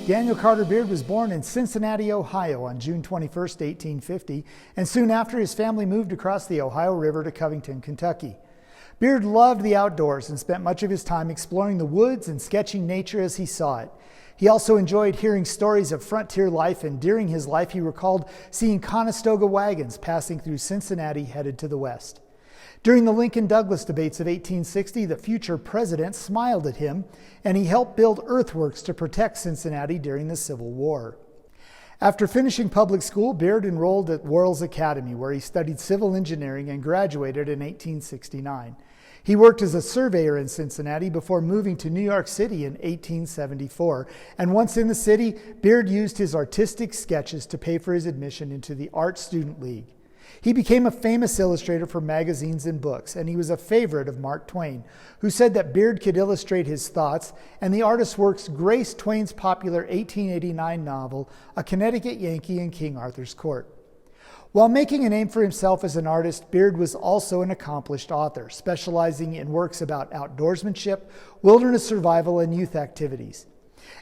Daniel Carter Beard was born in Cincinnati, Ohio on June 21, 1850, and soon after his family moved across the Ohio River to Covington, Kentucky. Beard loved the outdoors and spent much of his time exploring the woods and sketching nature as he saw it. He also enjoyed hearing stories of frontier life, and during his life he recalled seeing Conestoga wagons passing through Cincinnati headed to the west. During the Lincoln-Douglas debates of 1860, the future president smiled at him, and he helped build earthworks to protect Cincinnati during the Civil War. After finishing public school, Beard enrolled at Worrell's Academy, where he studied civil engineering and graduated in 1869. He worked as a surveyor in Cincinnati before moving to New York City in 1874, and once in the city, Beard used his artistic sketches to pay for his admission into the Art Student League. He became a famous illustrator for magazines and books, and he was a favorite of Mark Twain, who said that Beard could illustrate his thoughts, and the artist's works graced Twain's popular 1889 novel, A Connecticut Yankee in King Arthur's Court. While making a name for himself as an artist, Beard was also an accomplished author, specializing in works about outdoorsmanship, wilderness survival, and youth activities.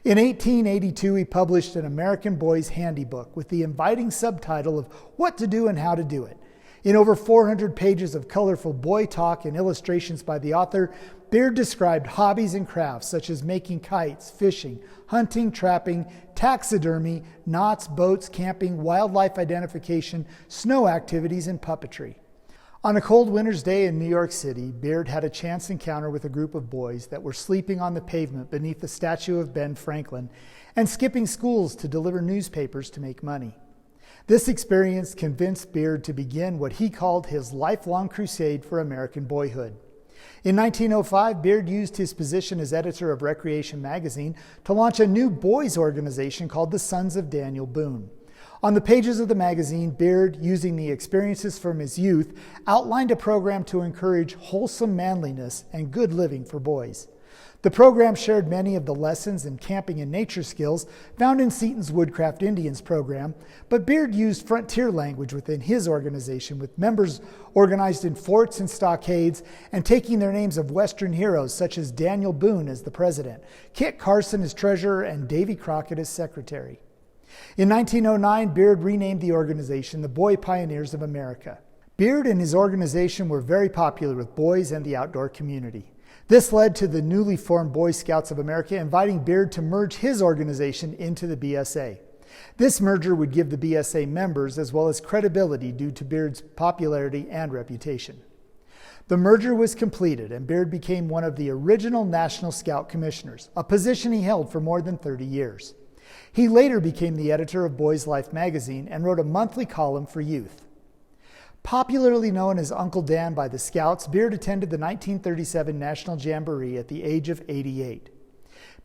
In 1882, he published an American Boy's Handybook with the inviting subtitle of What to Do and How to Do It. In over 400 pages of colorful boy talk and illustrations by the author, Beard described hobbies and crafts such as making kites, fishing, hunting, trapping, taxidermy, knots, boats, camping, wildlife identification, snow activities, and puppetry. On a cold winter's day in New York City, Beard had a chance encounter with a group of boys that were sleeping on the pavement beneath the statue of Ben Franklin and skipping schools to deliver newspapers to make money. This experience convinced Beard to begin what he called his lifelong crusade for American boyhood. In 1905, Beard used his position as editor of Recreation magazine to launch a new boys organization called the Sons of Daniel Boone. On the pages of the magazine, Beard, using the experiences from his youth, outlined a program to encourage wholesome manliness and good living for boys. The program shared many of the lessons in camping and nature skills found in Seton's Woodcraft Indians program, but Beard used frontier language within his organization, with members organized in forts and stockades and taking their names of Western heroes such as Daniel Boone as the president, Kit Carson as treasurer, and Davy Crockett as secretary. In 1909, Beard renamed the organization the Boy Pioneers of America. Beard and his organization were very popular with boys and the outdoor community. This led to the newly formed Boy Scouts of America inviting Beard to merge his organization into the BSA. This merger would give the BSA members as well as credibility due to Beard's popularity and reputation. The merger was completed, and Beard became one of the original National Scout Commissioners, a position he held for more than 30 years. He later became the editor of Boys Life magazine and wrote a monthly column for youth. Popularly known as Uncle Dan by the Scouts, Beard attended the 1937 National Jamboree at the age of 88.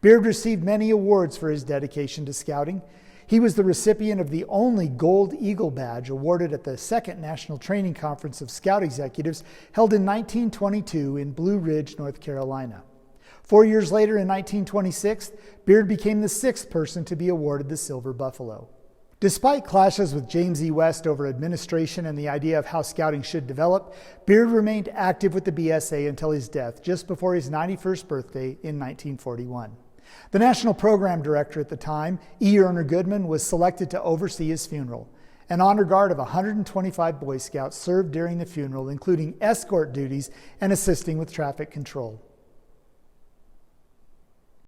Beard received many awards for his dedication to scouting. He was the recipient of the only Gold Eagle badge awarded at the Second National Training Conference of Scout Executives held in 1922 in Blue Ridge, North Carolina. 4 years later, in 1926, Beard became the sixth person to be awarded the Silver Buffalo. Despite clashes with James E. West over administration and the idea of how scouting should develop, Beard remained active with the BSA until his death just before his 91st birthday in 1941. The national program director at the time, E. Erner Goodman, was selected to oversee his funeral. An honor guard of 125 Boy Scouts served during the funeral, including escort duties and assisting with traffic control.